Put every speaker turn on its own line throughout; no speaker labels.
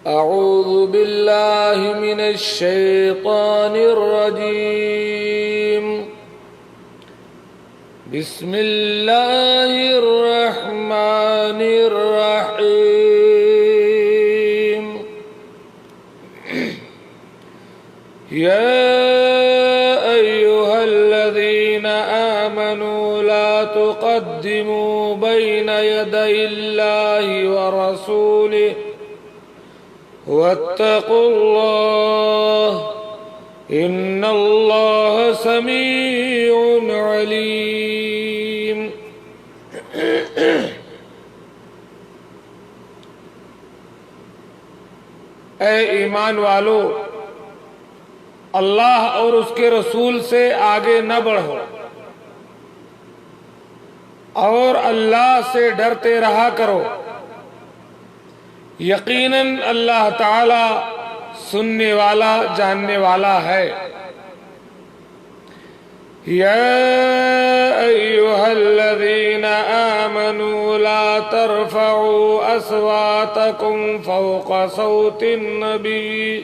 أعوذ بالله من الشيطان الرجيم بسم الله الرحمن الرحيم يا أيها الذين آمنوا لا تقدموا بين يدي الله ورسوله واتقوا الله إن الله سميع عليم. اے ایمان والو، اللہ اور اس کے رسول سے آگے نہ بڑھو اور اللہ سے ڈرتے رہا کرو، یقیناً اللہ تعالی سننے والا جاننے والا ہے. یا ایھا الذین آمنوا لا ترفعوا اصواتکم فوق صوت النبی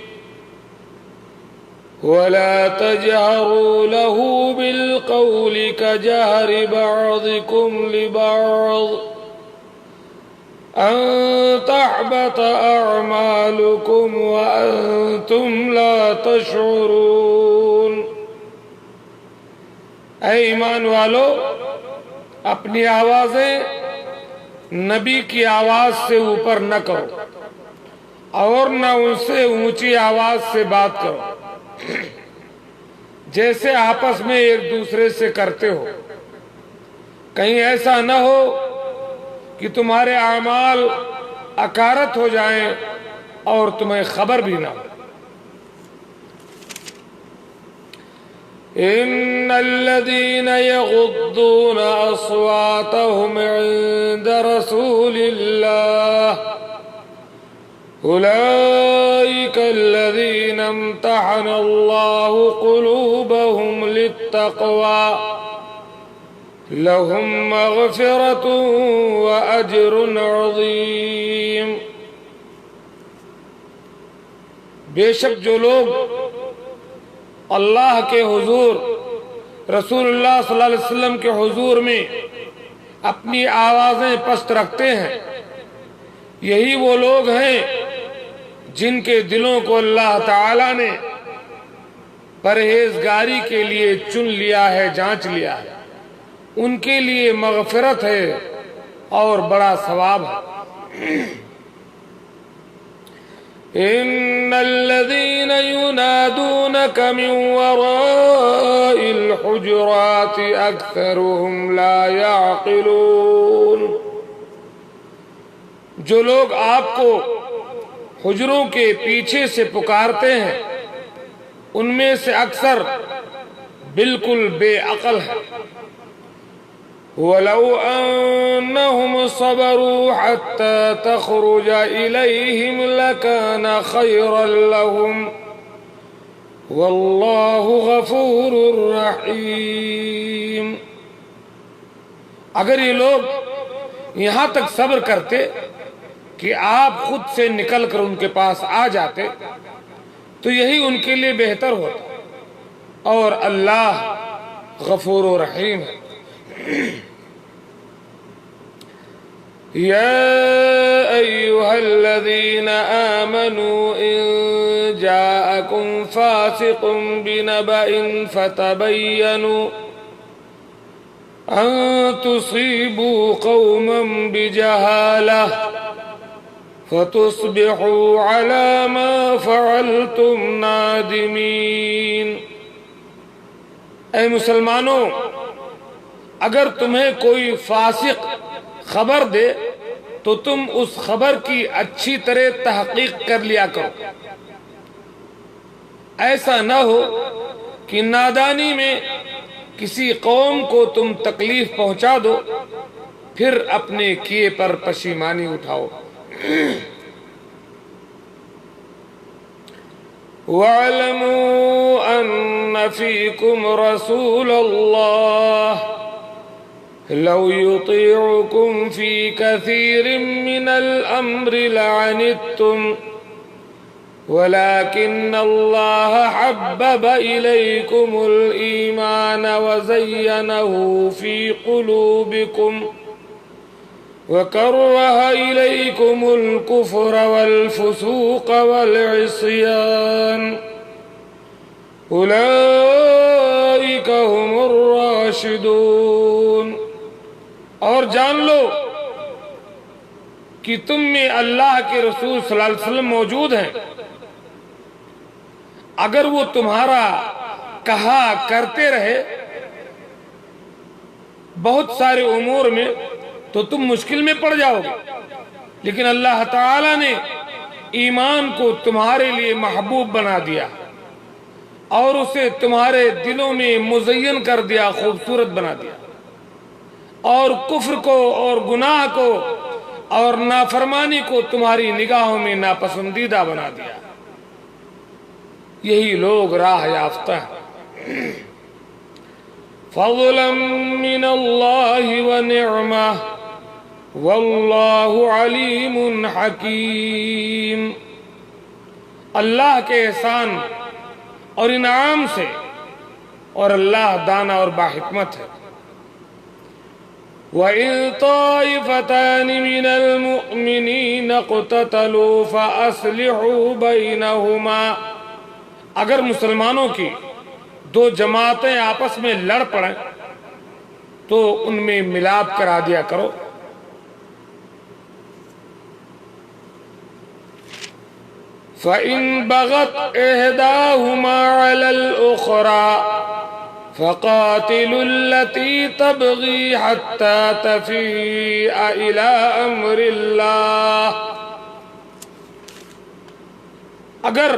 ولا تجهروا له بالقول كجهر بعضكم لبعض أن تحبط أعمالكم وأنتم لا تشعرون. اے ایمان والو، اپنی آوازیں نبی کی آواز سے اوپر نہ کرو اور نہ ان سے اونچی آواز سے بات کرو جیسے آپس میں ایک دوسرے سے کرتے ہو، کہیں ایسا نہ ہو کہ تمہارے اعمال اکارت ہو جائیں اور تمہیں خبر بھی نہ ہو. ان الذين يغضون اصواتهم عند رسول الله اولئك الذين امتحن الله قلوبهم للتقوى لهم مغفرة وأجر عظيم. بے شک جو لوگ اللہ کے حضور رسول اللہ صلی اللہ علیہ وسلم کے حضور میں اپنی آوازیں پست رکھتے ہیں، یہی وہ لوگ ہیں جن کے دلوں کو اللہ تعالی نے پرہیزگاری کے لیے چن لیا ہے، جانچ لیا ہے. ان کے لیے مغفرت ہے اور بڑا ثواب ہے. ان الذين ينادونك من وراء الحجرات اكثرهم لا يعقلون. جو لوگ آپ کو حجروں کے پیچھے سے پکارتے ہیں ان میں سے اکثر بالکل بے عقل ہے. وَلَوْ أَنَّهُمْ صَبَرُوا حَتَّى تَخْرُجَ إِلَيْهِمْ لَكَانَ خَيْرًا لَهُمْ وَاللَّهُ غَفُورٌ رَحِيمٌ. اگر یہ لوگ یہاں تک صبر کرتے کہ آپ خود سے نکل کر ان کے پاس آ جاتے تو یہی ان کے لیے بہتر ہوتا، اور اللہ غفور و رحیم ہے. يا أيها الذين آمنوا إن جاءكم فاسق بنبأ فتبينوا أن تصيبوا قوما بجهالة فتصبحوا على ما فعلتم نادمين. اے مسلمانوں، اگر تمہیں کوئی فاسق خبر دے تو تم اس خبر کی اچھی طرح تحقیق کر لیا کرو. ایسا نہ ہو کہ نادانی میں کسی قوم کو تم تکلیف پہنچا دو پھر اپنے کیے پر پشیمانی اٹھاؤ. وَاعْلَمُوا أَنَّ فِيكُمْ رَسُولَ اللَّهِ لو يطيعكم في كثير من الأمر لعنتم وَلَكِنَّ اللَّهَ حَبَّبَ إِلَيْكُمُ الْإِيمَانَ وَزَيَّنَهُ فِي قُلُوبِكُمْ وَكَرَّهَ إِلَيْكُمُ الْكُفْرَ وَالْفُسُوقَ وَالْعِصْيَانَ أُولَئِكَ هُمُ الرَّاشِدُونَ۔ اور جان لو کہ تم میں اللہ کے رسول صلی اللہ علیہ وسلم موجود ہیں، اگر وہ تمہارا کہا کرتے رہے بہت سارے امور میں تو تم مشکل میں پڑ جاؤ گے، لیکن اللہ تعالی نے ایمان کو تمہارے لیے محبوب بنا دیا اور اسے تمہارے دلوں میں مزین کر دیا، خوبصورت بنا دیا، اور کفر کو اور گناہ کو اور نافرمانی کو تمہاری نگاہوں میں ناپسندیدہ بنا دیا۔ یہی لوگ راہ یافتہ ہیں۔ فضلا من اللہ ونعمہ واللہ علیم حکیم۔ اللہ کے احسان اور انعام سے، اور اللہ دانا اور باحکمت ہے۔ وَإِن طَائِفَتَانِ مِنَ الْمُؤْمِنِينَ اقْتَتَلُوا فَأَصْلِحُوا بَيْنَهُمَا، اگر مسلمانوں کی دو جماعتیں آپس میں لڑ پڑیں تو ان میں ملاپ کرا دیا کرو۔ فَإِن بَغَتْ إِحْدَاهُمَا عَلَى الْأُخْرَى فَقَاتِلُوا الَّتِي تَبْغِي حَتَّى تَفِيءَ إِلَى أَمْرِ اللَّهِ، اگر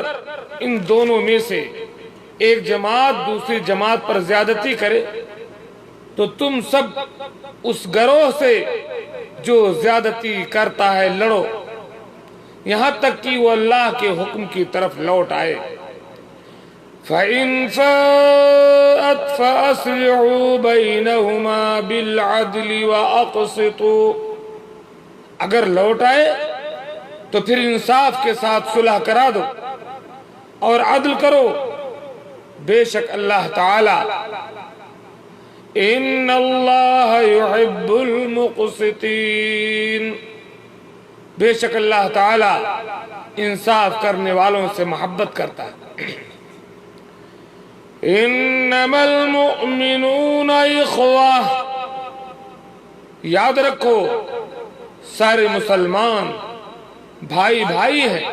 ان دونوں میں سے ایک جماعت دوسری جماعت پر زیادتی کرے تو تم سب اس گروہ سے جو زیادتی کرتا ہے لڑو، یہاں تک کہ وہ اللہ کے حکم کی طرف لوٹ آئے۔ فَإِن فَاءَتْ فَأَصْلِحُوا بَيْنَهُمَا بِالْعَدْلِ وَأَقْسِطُوا، اگر لوٹ آئے تو پھر انصاف کے ساتھ صلح کرا دو اور عدل کرو، بے شک اللہ تعالی ان اللہ یحب المقسطین، بے شک اللہ تعالی انصاف کرنے والوں سے محبت کرتا ہے۔ انما المؤمنون اخوہ، یاد رکھو سارے مسلمان بھائی بھائی ہیں۔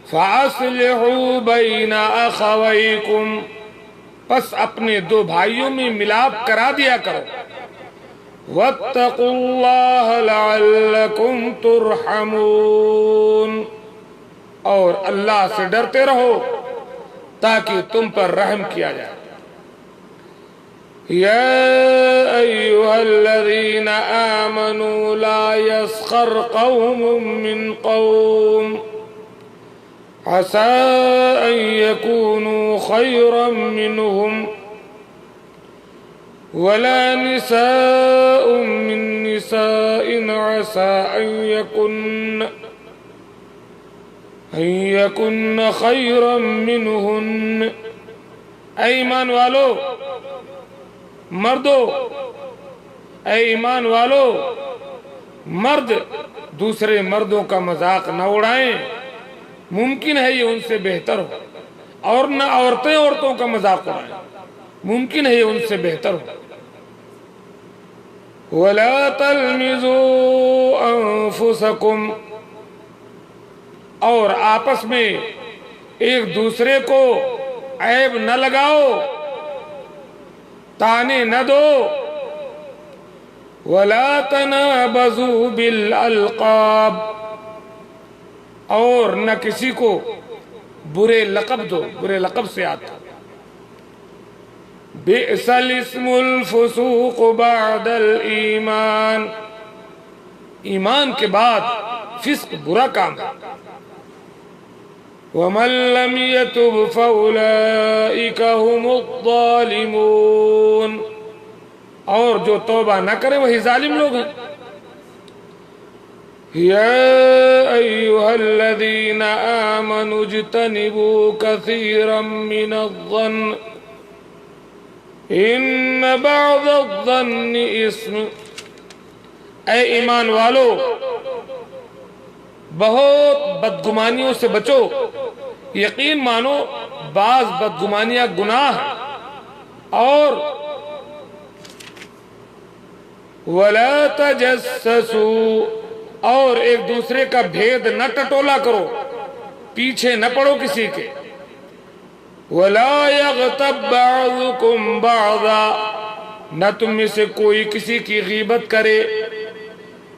فَأَصْلِحُوا بَيْنَ أَخَوَيْكُمْ، پس اپنے دو بھائیوں میں ملاپ کرا دیا کرو۔ وَاتَّقُوا اللَّهَ لَعَلَّكُمْ تُرْحَمُونَ، اور اللہ سے ڈرتے رہو تاکہ تم پر رحم کیا جائے۔ یا ایھا الذین آمنوا لا یسخر قوم من قوم عسى أن يكونوا خيرا منهم ولا نساء من نساء عسى أن يكن خيرا منهن۔ اے ایمان والو مردو، اے ایمان والو مرد دوسرے مردوں کا مذاق نہ اڑائیں، ممکن ہے یہ ان سے بہتر ہو، اور نہ عورتیں عورتوں کا مذاق اڑائیں، ممکن ہے یہ ان سے بہتر ہو۔ وَلَا تَلْمِزُوا أَنفُسَكُمْ، اور آپس میں ایک دوسرے کو عیب نہ لگاؤ، تانے نہ دو۔ وَلَا تَنَابَزُوا بِالْأَلْقَابِ، اور نہ کسی کو برے لقب دو، برے لقب سے آتا۔ بئس الاسم الفسوق بعد الایمان، ایمان کے بعد فسق برا کام ہے۔ ومن لم يتب فاولئک هم الظالمون، اور جو توبہ نہ کرے وہی ظالم لوگ ہیں۔ يا أيها الذين آمنوا اجتنبوا كثيرا من الظن إن بعض الظن إثم. اے ایمان والو، بہت بدگمانیوں سے بچو، یقین مانو بعض بدگمانیاں گناہ ہیں، اور وَلَا تَجَسَّسُوا، اور ایک دوسرے کا بھید نہ ٹٹولا کرو، پیچھے نہ پڑو کسی کے. وَلَا يَغْتَبْ بَعْضُكُمْ بَعْضًا، نہ تم میں سے کوئی کسی کی غیبت کرے.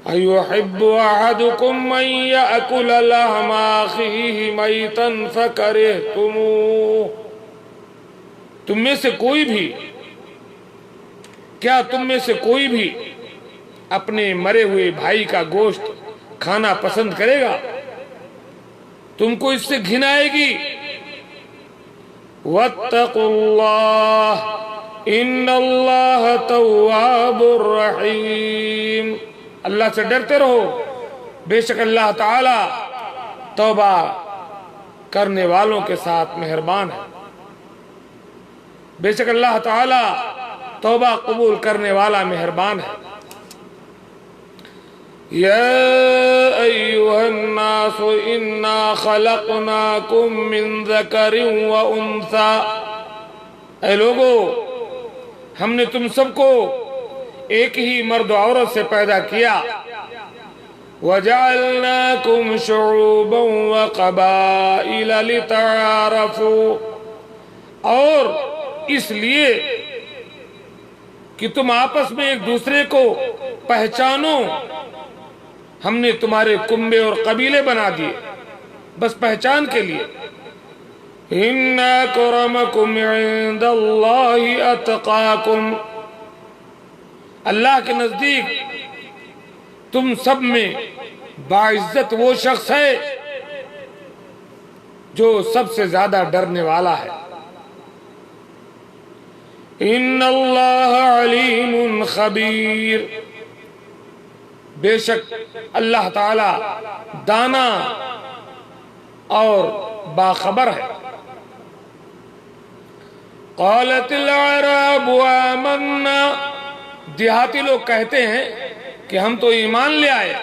أَيُحِبُّ أَحَدُكُمْ أَن يَأْكُلَ لَحْمَ أَخِيهِ مَيْتًا فَكَرِهْتُمُوهُ، تم میں سے کوئی بھی، کیا تم میں سے کوئی بھی اپنے مرے ہوئے بھائی کا گوشت کھانا پسند کرے گا؟ تم کو اس سے گھن آئے گی. وَاتَّقُوا اللَّهَ إِنَّ اللَّهَ تَوَّابٌ رَحِيمٌ، اللہ سے ڈرتے رہو، بے شک اللہ تعالی توبہ کرنے والوں کے ساتھ مہربان ہے. بے شک اللہ تعالی توبہ قبول کرنے والا مہربان ہے. يا أيها الناس إنا خلقناكم من ذكر وأنثى، اے لوگو، ہم نے تم سب کو ایک ہی مرد و عورت سے پیدا کیا. وَجَعَلْنَاكُمْ شُعُوبًا وَقَبَائِلَ لِتَعَارَفُوا، اور اس لیے کہ تم آپس میں ایک دوسرے کو پہچانو. ہم نے تمہارے کنبے اور قبیلے بنا دیے بس پہچان کے لیے. إِنَّ أَكْرَمَكُمْ عِندَ اللَّهِ أَتْقَاكُمْ، اللہ کے نزدیک تم سب میں باعزت وہ شخص ہے جو سب سے زیادہ ڈرنے والا ہے. إِنَّ اللَّهَ عَلِيمٌ خَبِيرٌ، بے شک اللہ تعالی دانا اور باخبر ہے. قالت العراب آمنا، دیہاتی لوگ کہتے ہیں کہ ہم تو ایمان لے آئے.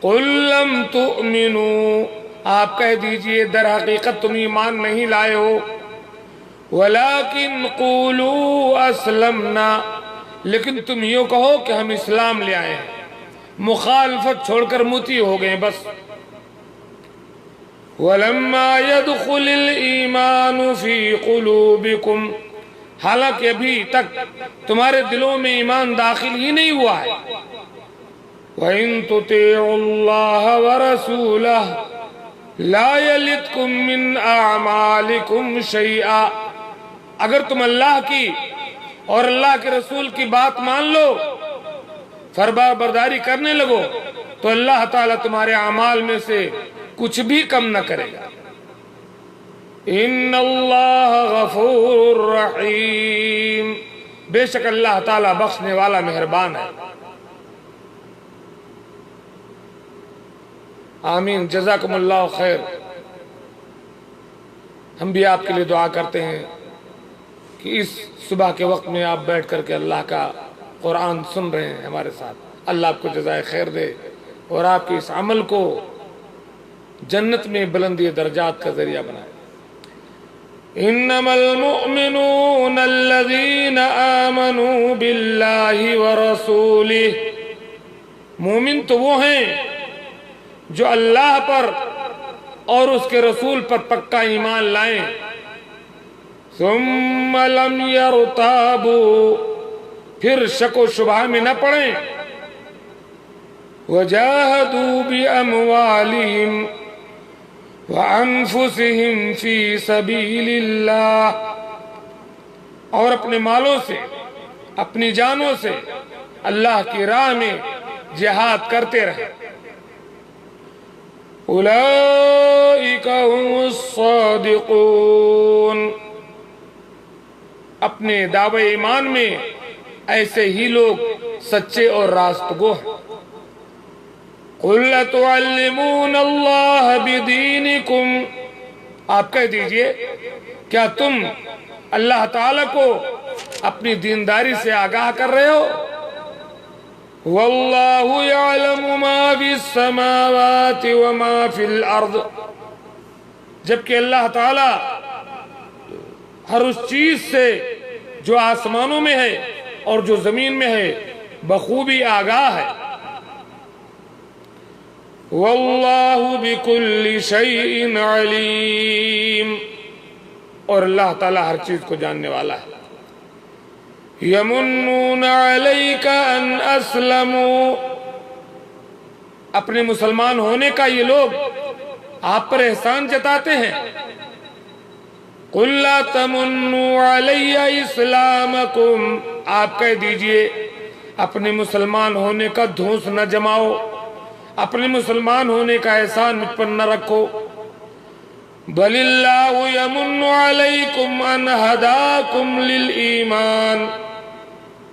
قل لم تؤمنوا، آپ کہہ دیجئے در حقیقت تم ایمان نہیں لائے ہو. ولكن قولوا اسلمنا، لیکن تم یوں کہو کہ ہم اسلام لے آئے ہیں، مخالفت چھوڑ کر متی ہو گئے بس. وَلَمَّا يَدْخُلِ الْإِيمَانُ فِي قُلُوبِكُمْ، حالانکہ ابھی تک تمہارے دلوں میں ایمان داخل ہی نہیں ہوا ہے. وَإِن تُطِيعُوا اللَّهَ وَرَسُولَهُ لَا يَلِتْكُم مِّنْ أَعْمَالِكُمْ شَيْئًا، اگر تم اللہ کی اور اللہ کے رسول کی بات مان لو، فرما برداری کرنے لگو، تو اللہ تعالیٰ تمہارے اعمال میں سے کچھ بھی کم نہ کرے گا. ان اللہ غفور رحیم، بے شک اللہ تعالیٰ بخشنے والا مہربان ہے. آمین. جزاکم اللہ خیر. ہم بھی آپ کے لیے دعا کرتے ہیں کہ اس صبح کے وقت میں آپ بیٹھ کر کے اللہ کا قرآن سن رہے ہیں ہمارے ساتھ، اللہ آپ کو جزائے خیر دے اور آپ کے اس عمل کو جنت میں بلندی درجات کا ذریعہ بنائے. انما المؤمنون الذين آمنوا بالله ورسوله، مومن تو وہ ہیں جو اللہ پر اور اس کے رسول پر پکا ایمان لائیں. ثم لم يرتابوا، پھر شک و شبہ میں نہ پڑیں. وجاہدوا باموالہم وانفسہم فی سبیل اللہ، اور اپنے مالوں سے اپنی جانوں سے اللہ کی راہ میں جہاد کرتے رہے. اولئک هم الصادقون، اپنے دعوے ایمان میں ایسے ہی لوگ سچے اور راست گو ہیں. قُلْ أَتُعَلِّمُونَ اللَّهَ بِدِينِكُمْ، آپ کہہ دیجئے کیا تم اللہ تعالیٰ کو اپنی دینداری سے آگاہ کر رہے ہو؟ وَاللَّهُ يَعْلَمُ مَا فِي السَّمَاوَاتِ وَمَا فِي الْأَرْضِ، جبکہ اللہ تعالیٰ ہر اس چیز سے جو آسمانوں میں ہے اور جو زمین میں ہے بخوبی آگاہ ہے۔ وَاللَّهُ بِكُلِّ شَيْءٍ عَلِيمٌ، اور اللہ تعالیٰ ہر چیز کو جاننے والا ہے۔ يَمُنُّونَ عَلَيْكَ أَنْ أَسْلَمُوا، اپنے مسلمان ہونے کا یہ لوگ آپ پر احسان جتاتے ہیں۔ قُلْ لَا تَمُنُّوا عَلَيَّ إِسْلَامَكُمْ، آپ کہہ دیجئے اپنے مسلمان ہونے کا دھونس نہ جماؤ، اپنے مسلمان ہونے کا احسان مجھ پر نہ رکھو۔ بَلِ اللَّهُ يَمُنُّ عَلَيْكُمْ أَنْ هَدَاكُمْ لِلْإِيمَانِ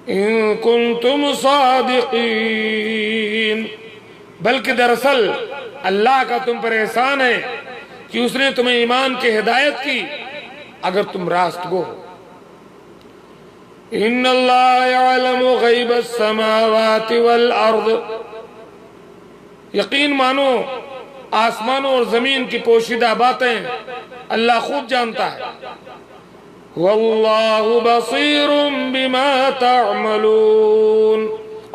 إِن كُنتُمْ صَادِقِينَ، بلکہ دراصل اللہ کا تم پر احسان ہے کہ اس نے تمہیں ایمان کی ہدایت کی اگر تم راست گو ہو۔ إِنَّ اللَّهَ يَعْلَمُ غَيْبَ السَّمَاوَاتِ وَالْأَرْضِ، یقین مانو آسمانوں اور زمین کی پوشیدہ باتیں اللہ خوب جانتا ہے۔ وَاللَّهُ بَصِيرٌ بِمَا تَعْمَلُونَ،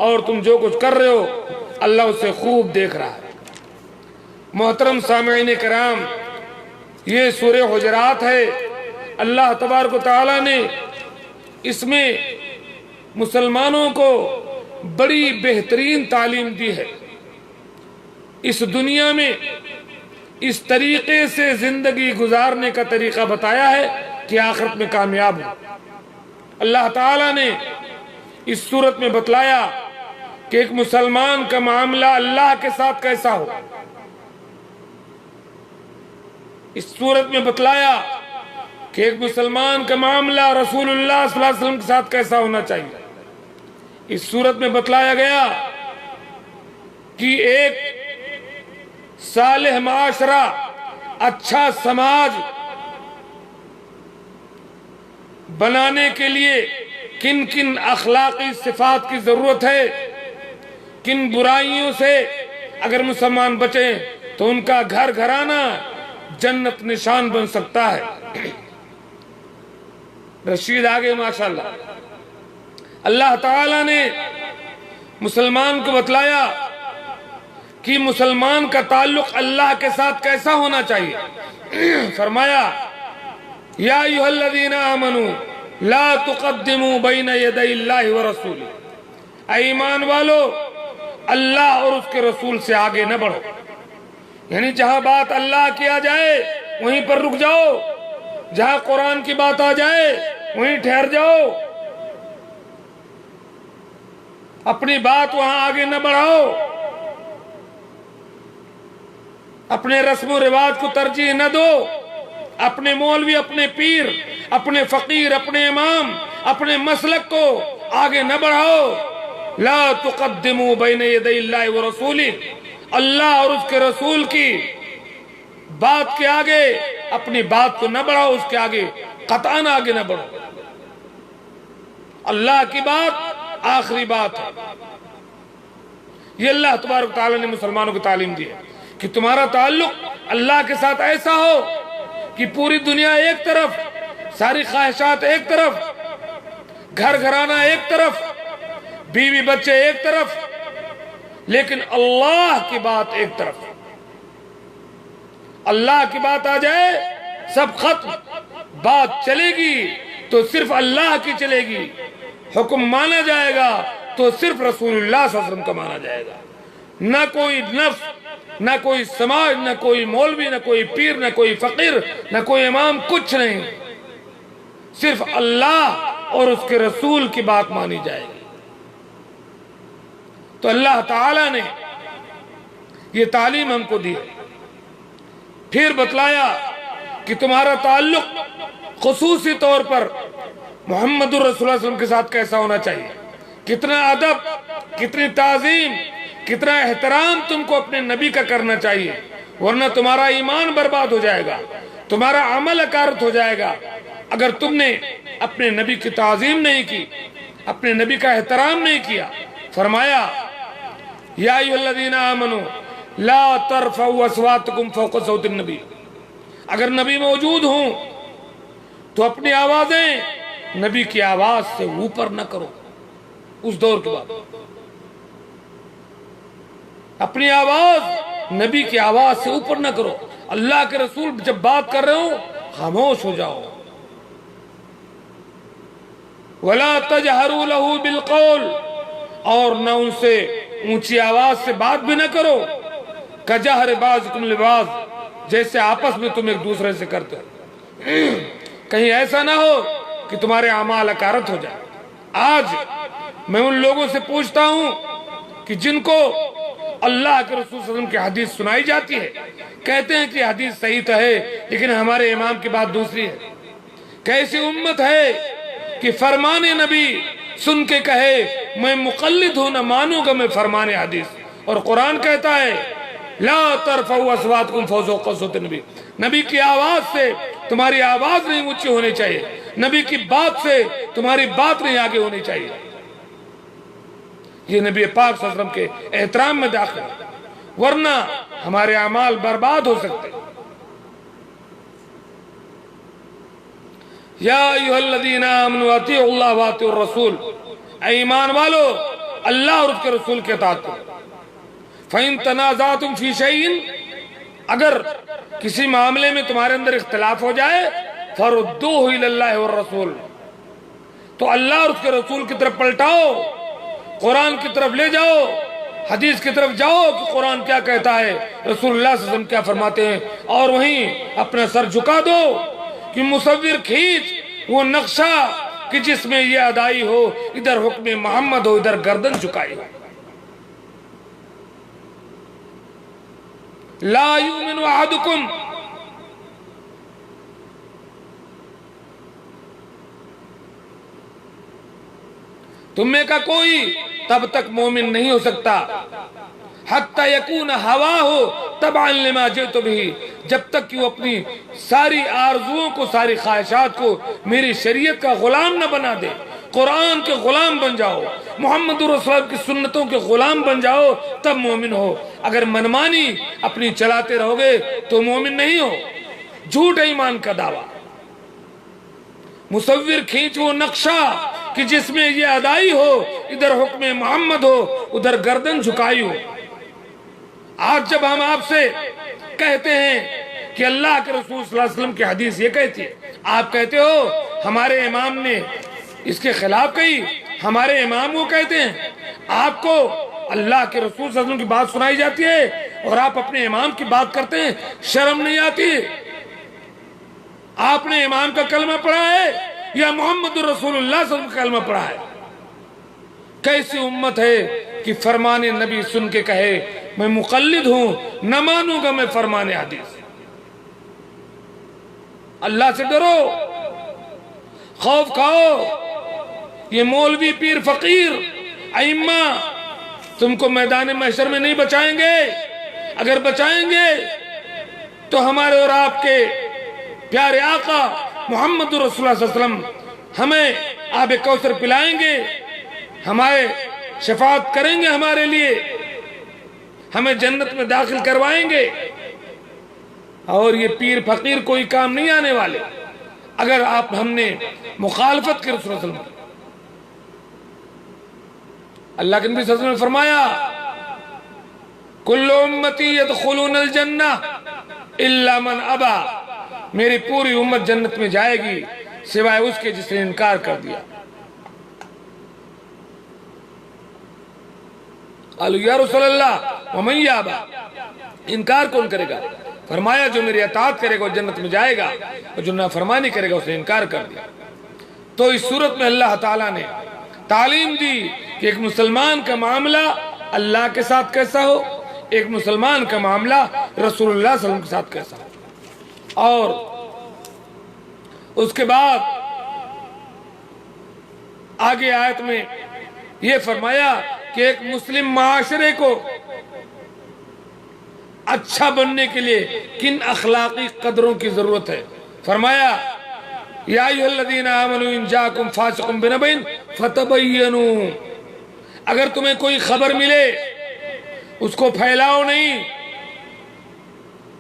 اور تم جو کچھ کر رہے ہو اللہ اسے خوب دیکھ رہا ہے۔ محترم سامعین کرام، یہ سورہ حجرات ہے۔ اللہ تبارک و تعالیٰ نے اس میں مسلمانوں کو بڑی بہترین تعلیم دی ہے۔ اس دنیا میں اس طریقے سے زندگی گزارنے کا طریقہ بتایا ہے کہ آخرت میں کامیاب ہو۔ اللہ تعالیٰ نے اس صورت میں بتلایا کہ ایک مسلمان کا معاملہ اللہ کے ساتھ کیسا ہو، اس صورت میں بتلایا کہ ایک مسلمان کا معاملہ رسول اللہ صلی اللہ علیہ وسلم کے ساتھ کیسا ہونا چاہیے۔ اس صورت میں بتلایا گیا کہ ایک صالح معاشرہ، اچھا سماج بنانے کے لیے کن کن اخلاقی صفات کی ضرورت ہے، کن برائیوں سے اگر مسلمان بچیں تو ان کا گھر گھرانہ جنت نشان بن سکتا ہے۔ رشید آگے ماشاءاللہ اللہ تعالیٰ نے مسلمان کو بتلایا کہ مسلمان کا تعلق اللہ کے ساتھ کیسا ہونا چاہیے۔ فرمایا یا ایھا الذین آمنوا لا تقدموا بین یدی اللہ ورسولہ، اے ایمان والو اللہ اور اس کے رسول سے آگے نہ بڑھو، یعنی جہاں بات اللہ کی آ جائے وہیں پر رک جاؤ، جہاں قرآن کی بات آ جائے وہیں ٹھہر جاؤ، اپنی بات وہاں آگے نہ بڑھاؤ، اپنے رسم و رواج کو ترجیح نہ دو، اپنے مولوی، اپنے پیر، اپنے فقیر، اپنے امام، اپنے مسلک کو آگے نہ بڑھاؤ۔ لا تقدموا بین یدی اللہ ورسولہ، اللہ اور اس کے رسول کی بات کے آگے اپنی بات کو نہ بڑھاؤ، اس کے آگے قطعاً آگے نہ بڑھو۔ اللہ کی بات آخری بات ہے۔ یہ اللہ تبارک تعالیٰ نے مسلمانوں کو تعلیم دی ہے کہ تمہارا تعلق اللہ کے ساتھ ایسا ہو کہ پوری دنیا ایک طرف، ساری خواہشات ایک طرف، گھر گھرانہ ایک طرف، بیوی بچے ایک طرف، لیکن اللہ کی بات ایک طرف۔ اللہ کی بات آ جائے سب ختم، بات چلے گی تو صرف اللہ کی چلے گی، حکم مانا جائے گا تو صرف رسول اللہ صلی اللہ علیہ وسلم کا مانا جائے گا، نہ کوئی نفس، نہ کوئی سماج، نہ کوئی مولوی، نہ کوئی پیر، نہ کوئی فقیر، نہ کوئی امام، کچھ نہیں، صرف اللہ اور اس کے رسول کی بات مانی جائے گی۔ تو اللہ تعالیٰ نے یہ تعلیم ہم کو دی، پھر بتلایا کہ تمہارا تعلق خصوصی طور پر محمد الرسول صلی اللہ علیہ وسلم کے ساتھ کیسا ہونا چاہیے، کتنا ادب، کتنی تعظیم، کتنا احترام تم کو اپنے نبی کا کرنا چاہیے، ورنہ تمہارا ایمان برباد ہو جائے گا، تمہارا عمل اکارت ہو جائے گا اگر تم نے اپنے نبی کی تعظیم نہیں کی، اپنے نبی کا احترام نہیں کیا۔ فرمایا یا ایھا الذین آمنوا لا ترفعوا اصواتکم فوق صوت النبی، اگر نبی موجود ہوں تو اپنی آوازیں نبی کی آواز سے اوپر نہ کرو۔ اس دور کے بعد اپنی آواز نبی کی آواز سے اوپر نہ کرو، اللہ کے رسول جب بات کر رہے ہو خاموش ہو جاؤ۔ وَلَا تَجْهَرُوا لَهُ بِالْقَوْلِ، اور نہ ان سے اونچی آواز سے بات بھی نہ کرو، كَجَهْرِ بَعْضِكُمْ لِبَعْضٍ، جیسے آپس میں تم ایک دوسرے سے کرتے ہو، کہیں ایسا نہ ہو کہ تمہارے اعمال اکارت ہو جائے۔ آج میں ان لوگوں سے پوچھتا ہوں کہ جن کو اللہ کے رسول صلی اللہ علیہ وسلم کی حدیث سنائی جاتی ہے، کہتے ہیں کہ حدیث صحیح تو ہے لیکن ہمارے امام کی بات دوسری ہے۔ کیسی امت ہے کہ فرمان نبی سن کے کہے میں مقلد ہوں، نہ مانوں گا میں فرمان حدیث، اور قرآن کہتا ہے لا ترفعوا اصواتکم فوق صوت النبی، نبی کی آواز سے تمہاری آواز نہیں اونچی ہونی چاہیے، نبی کی بات سے تمہاری بات نہیں آگے ہونی چاہیے۔ یہ نبی پاک صلی اللہ علیہ وسلم کے احترام میں داخل ہے، ورنہ ہمارے اعمال برباد ہو سکتے۔ یا ایھا الذین آمنوا اطیعوا اللہ واطیعوا الرسول، اے ایمان والو اللہ اور اس کے رسول کے اطاعت کرو۔ فَإِن تَنَازَعْتُمْ فِي شَيْءٍ، اگر کسی معاملے میں تمہارے اندر اختلاف ہو جائے فَرُدُّوهُ إِلَى اللَّهِ وَالرَّسُولِ، تو اللہ اور اس کے رسول کی طرف پلٹاؤ، قرآن کی طرف لے جاؤ، حدیث کی طرف جاؤ کہ قرآن کیا کہتا ہے، رسول اللہ صلی اللہ علیہ وسلم کیا فرماتے ہیں، اور وہیں اپنا سر جھکا دو کہ مصور کھینچ وہ نقشہ کہ جس میں یہ ادائی ہو، ادھر حکم محمد ہو، ادھر گردن جھکائی ہو۔ لا یؤمن احدکم، تم میں کا کوئی تب تک مومن نہیں ہو سکتا حتی یکون ہواہ تبعا لما جئت بہ، جب تک کہ وہ اپنی ساری آرزوؤں کو، ساری خواہشات کو میری شریعت کا غلام نہ بنا دے۔ قرآن کے غلام بن جاؤ، محمد رسول اللہ کی سنتوں کے غلام بن جاؤ، تب مومن ہو۔ اگر منمانی اپنی چلاتے رہو گے تو مومن نہیں ہو۔ جھوٹ ایمان کا دعویٰ، مصور کھینچ وہ نقشہ کہ جس میں یہ ادائی ہو، ادھر حکم محمد ہو، ادھر گردن جھکائی ہو۔ آج جب ہم آپ سے کہتے ہیں کہ اللہ کے رسول صلی اللہ علیہ وسلم کی حدیث یہ کہتی ہے، آپ کہتے ہو ہمارے امام نے اس کے خلاف کہی، ہمارے امام وہ کہتے ہیں۔ آپ کو اللہ کے رسول صلی اللہ علیہ وسلم کی بات سنائی جاتی ہے اور آپ اپنے امام کی بات کرتے ہیں، شرم نہیں آتی؟ آپ نے امام کا کلمہ پڑھا ہے یا محمد رسول اللہ صلی اللہ علیہ وسلم کا کلمہ پڑھا ہے؟ کیسی امت ہے کہ فرمان نبی سن کے کہے میں مقلد ہوں، نہ مانوں گا میں فرمان حدیث۔ اللہ سے ڈرو، خوف کھاؤ۔ یہ مولوی، پیر، فقیر، ائمہ تم کو میدان محشر میں نہیں بچائیں گے۔ اگر بچائیں گے تو ہمارے اور آپ کے پیارے آقا محمد رسول اللہ صلی اللہ علیہ وسلم ہمیں آب کوثر پلائیں گے، ہمارے شفاعت کریں گے ہمارے لیے، ہمیں جنت میں داخل کروائیں گے۔ اور یہ پیر فقیر کوئی کام نہیں آنے والے اگر آپ ہم نے مخالفت کی۔ رسول اللہ صلی اللہ علیہ وسلم، اللہ کے نبی صلی اللہ علیہ وسلم نے فرمایا کل امتی یدخلون الجنہ الا من ابا، میری پوری امت جنت میں جائے گی سوائے اس کے جس نے انکار کر دیا۔ قالوا یا رسول اللہ ومن یابا، انکار کون کرے گا؟ فرمایا جو میری اطاعت کرے گا وہ جنت میں جائے گا، اور جو نافرمانی کرے گا اس نے انکار کر دیا۔ تو اس صورت میں اللہ تعالیٰ نے تعلیم دی کہ ایک مسلمان کا معاملہ اللہ کے ساتھ کیسا ہو، ایک مسلمان کا معاملہ رسول اللہ صلی اللہ علیہ وسلم کے ساتھ کیسا ہو۔ اور اس کے بعد آگے آیت میں یہ فرمایا کہ ایک مسلم معاشرے کو اچھا بننے کے لیے کن اخلاقی قدروں کی ضرورت ہے؟ فرمایا یا ایھا الذین آمنوا ان جاءکم فاسق بنبأ فتبینوا، اگر تمہیں کوئی خبر ملے اس کو پھیلاؤ نہیں،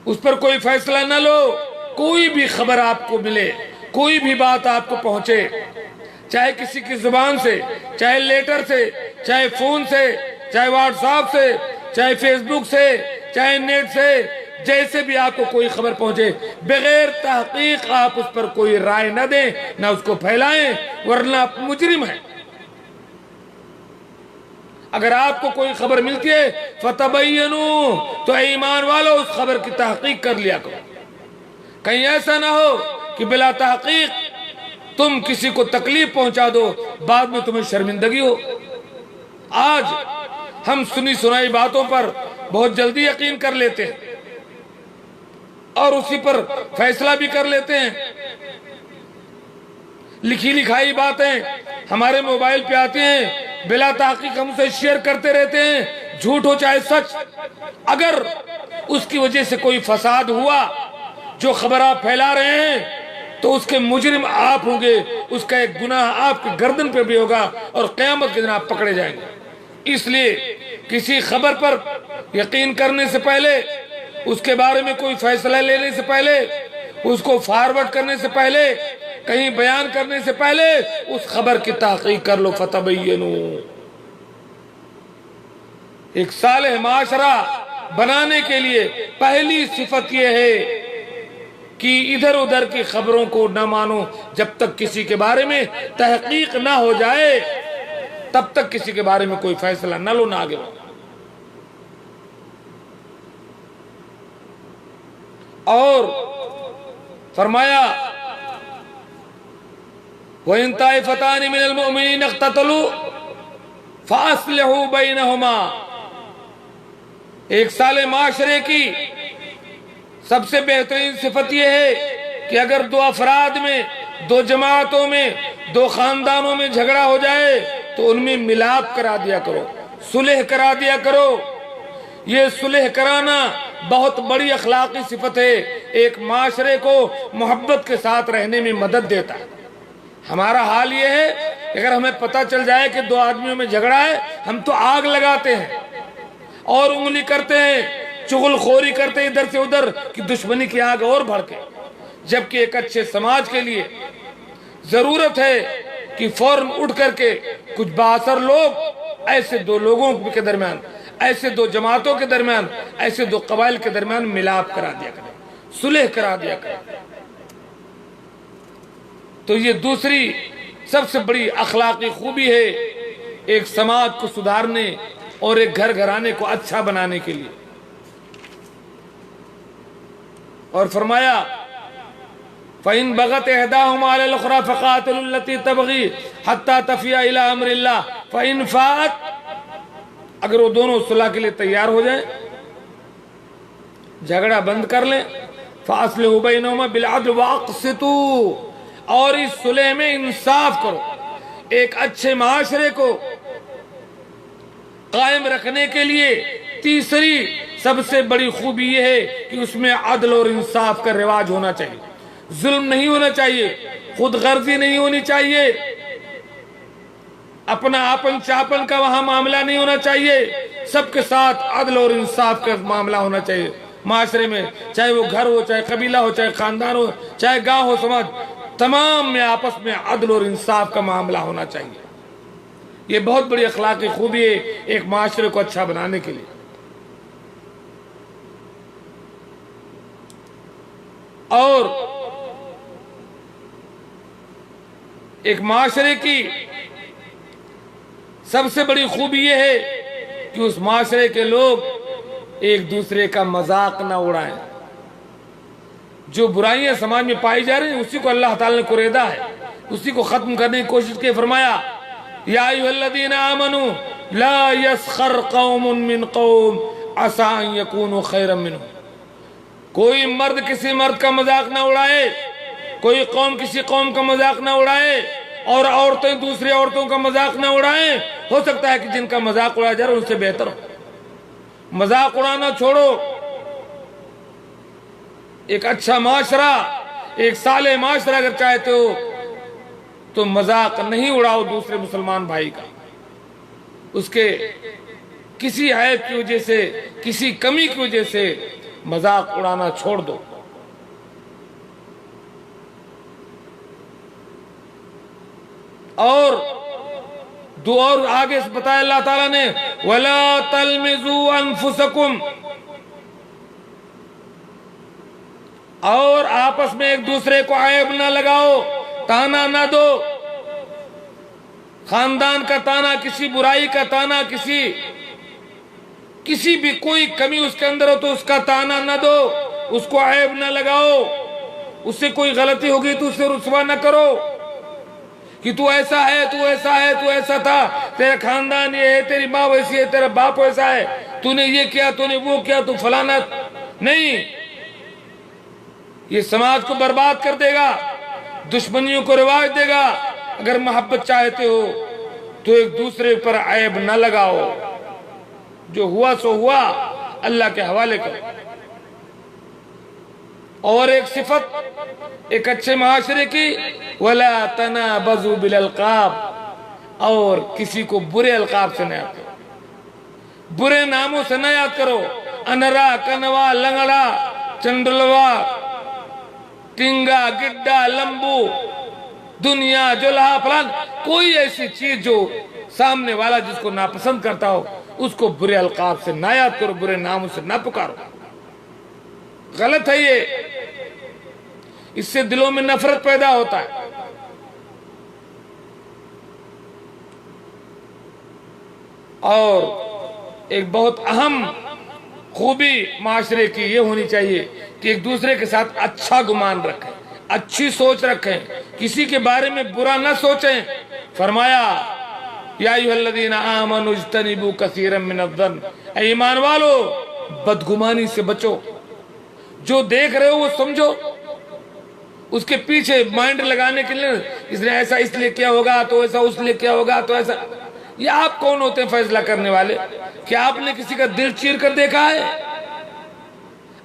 اس پر کوئی فیصلہ نہ لو۔ کوئی بھی خبر آپ کو ملے، کوئی بھی بات آپ کو پہنچے، چاہے کسی کی زبان سے، چاہے لیٹر سے، چاہے فون سے، چاہے واٹس ایپ سے، چاہے فیس بک سے، چاہے نیٹ سے، جیسے بھی آپ کو کوئی خبر پہنچے، بغیر تحقیق آپ اس پر کوئی رائے نہ دیں، نہ اس کو پھیلائیں، ورنہ آپ مجرم ہیں۔ اگر آپ کو کوئی خبر ملتی ہے فتبینوا، تو اے ایمان والو اس خبر کی تحقیق کر لیا کرو۔ کہیں ایسا نہ ہو کہ بلا تحقیق تم کسی کو تکلیف پہنچا دو، بعد میں تمہیں شرمندگی ہو۔ آج ہم سنی سنائی باتوں پر بہت جلدی یقین کر لیتے ہیں اور اسی پر فیصلہ بھی کر لیتے ہیں۔ لکھی لکھائی باتیں ہمارے موبائل پہ آتی ہیں، بلا تحقیق ہم اسے شیئر کرتے رہتے ہیں، جھوٹ ہو چاہے سچ۔ اگر اس کی وجہ سے کوئی فساد ہوا، جو خبر آپ پھیلا رہے ہیں، تو اس کے مجرم آپ ہوں گے، اس کا ایک گناہ آپ کی گردن پہ بھی ہوگا اور قیامت کے دن آپ پکڑے جائیں گے۔ اس لیے کسی خبر پر یقین کرنے سے پہلے، اس کے بارے میں کوئی فیصلہ لینے سے پہلے، اس کو فارورڈ کرنے سے پہلے، کہیں بیان کرنے سے پہلے اس خبر کی تحقیق کر لو۔ فتبینوا۔ ایک صالح معاشرہ بنانے کے لیے پہلی صفت یہ ہے کہ ادھر ادھر کی خبروں کو نہ مانو، جب تک کسی کے بارے میں تحقیق نہ ہو جائے تب تک کسی کے بارے میں کوئی فیصلہ نہ لو، نہ آگے بڑھو۔ اور فرمایا وَإِن طَائِفَتَانِ مِنَ الْمُؤْمِنِينَ اقْتَتَلُوا فَأَصْلِحُوا بَيْنَهُمَا۔ ایک صالح معاشرے کی سب سے بہترین صفت یہ ہے کہ اگر دو افراد میں، دو جماعتوں میں، دو خاندانوں میں جھگڑا ہو جائے تو ان میں ملاپ کرا دیا کرو، صلح کرا دیا کرو۔ یہ صلح کرانا بہت بڑی اخلاقی صفت ہے، ایک معاشرے کو محبت کے ساتھ رہنے میں مدد دیتا ہے۔ ہمارا حال یہ ہے کہ اگر ہمیں پتہ چل جائے کہ دو آدمیوں میں جھگڑا ہے، ہم تو آگ لگاتے ہیں اور انگلی کرتے ہیں، چغل خوری کرتے ہیں ادھر سے ادھر کہ دشمنی کی آگ اور بھڑکے۔ جبکہ ایک اچھے سماج کے لیے ضرورت ہے کہ فوراً اٹھ کر کے کچھ بااثر لوگ ایسے دو لوگوں کے درمیان، ایسے دو جماعتوں کے درمیان، ایسے دو قبائل کے درمیان ملاپ کرا دیا کریں، صلح کرا دیا کریں۔ تو یہ دوسری سب سے بڑی اخلاقی خوبی ہے ایک سماج کو سدھارنے اور ایک گھر گھرانے کو اچھا بنانے کے لیے۔ اور فرمایا فَإِن بَغَتْ إِحْدَاهُمَا عَلَى الْأُخْرَى فَقَاتِلُوا الَّتِي تَبْغِي حَتَّى تَفِيَ إِلَى أَمْرِ اللَّهِ فَإِن فَاءَتْ، اگر وہ دونوں صلح کے لیے تیار ہو جائیں، جھگڑا بند کر لیں، فَأَصْلِحُوا بَيْنَهُمَا بِالْعَدْلِ وَأَقْسِطُوا، اور اس صلح میں انصاف کرو۔ ایک اچھے معاشرے کو قائم رکھنے کے لیے تیسری سب سے بڑی خوبی یہ ہے کہ اس میں عدل اور انصاف کا رواج ہونا چاہیے، ظلم نہیں ہونا چاہیے، خود غرضی نہیں ہونی چاہیے، اپنا آپن چاپن کا وہاں معاملہ نہیں ہونا چاہیے، سب کے ساتھ عدل اور انصاف کا معاملہ ہونا چاہیے معاشرے میں، چاہے وہ گھر ہو، چاہے قبیلہ ہو، چاہے خاندان ہو، چاہے گاؤں ہو، سماج، تمام میں آپس میں عدل اور انصاف کا معاملہ ہونا چاہیے۔ یہ بہت بڑی اخلاقی خوبی ہے ایک معاشرے کو اچھا بنانے کے لیے۔ اور ایک معاشرے کی سب سے بڑی خوبی یہ ہے کہ اس معاشرے کے لوگ ایک دوسرے کا مذاق نہ اڑائیں۔ جو برائیاں سماج میں پائی جا رہی ہیں اسی کو اللہ تعالی نے کوریدا ہے، اسی کو ختم کرنے کی کوشش کی۔ فرمایا یا ایھا الذین آمنوا لا یسخر قوم من قوم عسى ان یکونوا خیرا منهم۔ کوئی مرد کسی مرد کا مذاق نہ اڑائے، کوئی قوم کسی قوم کا مذاق نہ اڑائے، اور عورتیں دوسری عورتوں کا مذاق نہ اڑائیں۔ ہو سکتا ہے کہ جن کا مذاق اڑایا جا رہا ہے ان سے بہتر ہو۔ مذاق اڑانا چھوڑو، ایک اچھا معاشرہ، ایک صالح معاشرہ اگر چاہتے ہو تو مذاق نہیں اڑاؤ دوسرے مسلمان بھائی کا، اس کے کسی عیب کی وجہ سے، کسی کمی کی وجہ سے مذاق اڑانا چھوڑ دو۔ اور دو اور آگے سے بتایا اللہ تعالیٰ نے وَلَا تَلْمِزُوا أَنفُسَكُمْ، اور آپس میں ایک دوسرے کو عیب نہ لگاؤ، تانا نہ دو، خاندان کا تانا، کسی برائی کا تانا، کسی بھی کوئی کمی اس کے اندر ہو تو اس کا تانا نہ دو، اس کو عیب نہ لگاؤ، اس سے کوئی غلطی ہوگی تو اسے رسوا نہ کرو کہ تو ایسا ہے، تو ایسا ہے، تو ایسا تھا، تیرا خاندان یہ ہے، تیری ماں ویسی ہے، تیرا باپ ویسا ہے، تو نے یہ کیا، تو نے وہ کیا، تو فلانا نہیں، یہ سماج کو برباد کر دے گا، دشمنیوں کو رواج دے گا۔ اگر محبت چاہتے ہو تو ایک دوسرے پر عیب نہ لگاؤ، جو ہوا سو ہوا، اللہ کے حوالے کرو۔ اور ایک صفت ایک اچھے معاشرے کی وَلَا تَنَابَزُوا بِالْأَلْقَابِ، اور کسی کو برے القاب سے نہ یاد کرو، برے ناموں سے نہ یاد کرو، انرا، کنوا، لنگڑا، چنڈلوا، ٹنگا، گڈا، لمبو، دنیا، جلہا، فلان، کوئی ایسی چیز جو سامنے والا جس کو ناپسند کرتا ہو اس کو برے القاب سے نہ یاد کرو، برے ناموں سے نہ پکارو، غلط ہے یہ، اس سے دلوں میں نفرت پیدا ہوتا ہے۔ اور ایک بہت اہم خوبی معاشرے کی یہ ہونی چاہیے کہ ایک دوسرے کے ساتھ اچھا گمان رکھیں، اچھی سوچ رکھیں، کسی کے بارے میں برا نہ سوچیں۔ فرمایا یا ایھا الذین آمنوا اجتنبوا کثیرا من الظن، اے ایمان والو بدگمانی سے بچو، جو دیکھ رہے ہو وہ سمجھو، اس کے پیچھے مائنڈ لگانے کے لیے اس نے ایسا اس لیے کیا ہوگا، تو ایسا اس لیے کیا ہوگا، تو ایسا، یہ آپ کون ہوتے ہیں فیصلہ کرنے والے؟ کیا آپ نے کسی کا دل چیر کر دیکھا ہے؟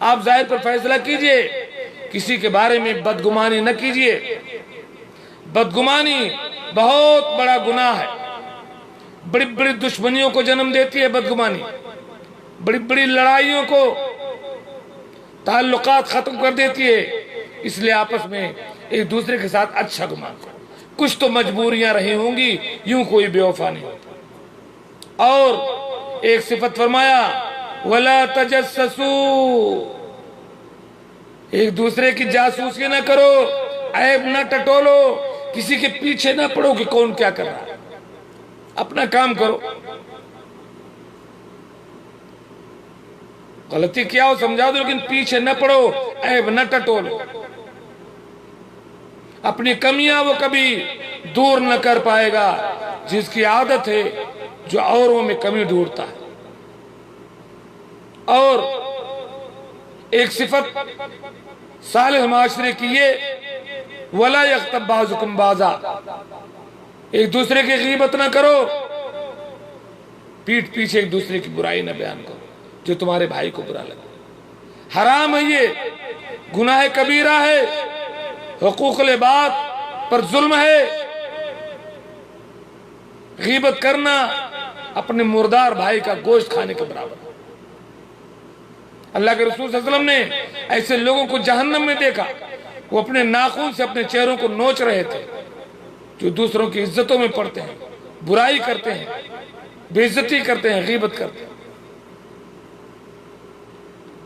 آپ ظاہر پر فیصلہ کیجئے، کسی کے بارے میں بدگمانی نہ کیجئے۔ بدگمانی بہت بڑا گناہ ہے، بڑی بڑی دشمنیوں کو جنم دیتی ہے بدگمانی، بڑی بڑی لڑائیوں کو، تعلقات ختم کر دیتی ہے۔ اس لیے آپس میں ایک دوسرے کے ساتھ اچھا گمان کرو۔ کچھ تو مجبوریاں رہی ہوں گی، یوں کوئی بے وفا نہیں ہوتا۔ اور ایک صفت فرمایا وَلَا تَجَسَّسُوا، ایک دوسرے کی جاسوسی نہ کرو، عیب نہ ٹٹولو، کسی کے پیچھے نہ پڑو کہ کون کیا کر رہا ہے، اپنا کام کرو، غلطی کیا ہو سمجھا دو لیکن پیچھے نہ پڑو، عیب نہ ٹٹولو، اپنی کمیاں وہ کبھی دور نہ کر پائے گا جس کی عادت ہے جو اوروں میں کمی ڈھونڈتا ہے۔ اور ایک صفت صالح معاشرے کی یہ وَلَا يَغْتَبْ بَعْضُكُمْ بَعْضًا، ایک دوسرے کی غیبت نہ کرو، پیٹھ پیچھے ایک دوسرے کی برائی نہ بیان کرو جو تمہارے بھائی کو برا لگے، حرام ہے، یہ گناہ کبیرہ ہے، حقوق العباد پر ظلم ہے۔ غیبت کرنا اپنے مردار بھائی کا گوشت کھانے کے برابر ہے۔ اللہ کے رسول صلی اللہ علیہ وسلم نے ایسے لوگوں کو جہنم میں دیکھا، وہ اپنے ناخن سے اپنے چہروں کو نوچ رہے تھے، جو دوسروں کی عزتوں میں پڑتے ہیں، برائی کرتے ہیں، بے عزتی کرتے ہیں، غیبت کرتے ہیں۔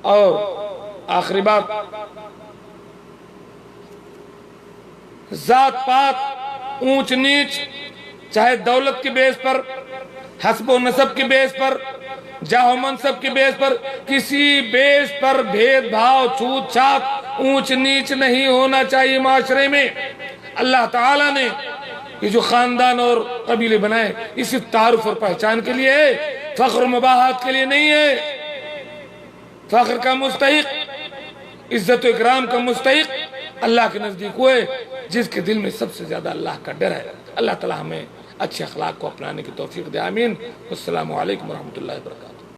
اور آخری بات، ذات پات، اونچ نیچ، چاہے دولت کے بیس پر، حسب و نسب کے بیس پر، جاہ و منصب کے بیس پر، کسی بیس پر بھید بھاؤ، چھوت چھات، اونچ نیچ نہیں ہونا چاہیے معاشرے میں۔ اللہ تعالیٰ نے یہ جو خاندان اور قبیلے بنائے اسی تعارف اور پہچان کے لیے ہے، فخر و مباحات کے لیے نہیں ہے۔ فخر کا مستحق، عزت و اکرام کا مستحق اللہ کے نزدیک ہوئے جس کے دل میں سب سے زیادہ اللہ کا ڈر ہے۔ اللہ تعالیٰ ہمیں اچھے اخلاق کو اپنانے کی توفیق دے، آمین۔ السلام علیکم ورحمۃ اللہ وبرکاتہ۔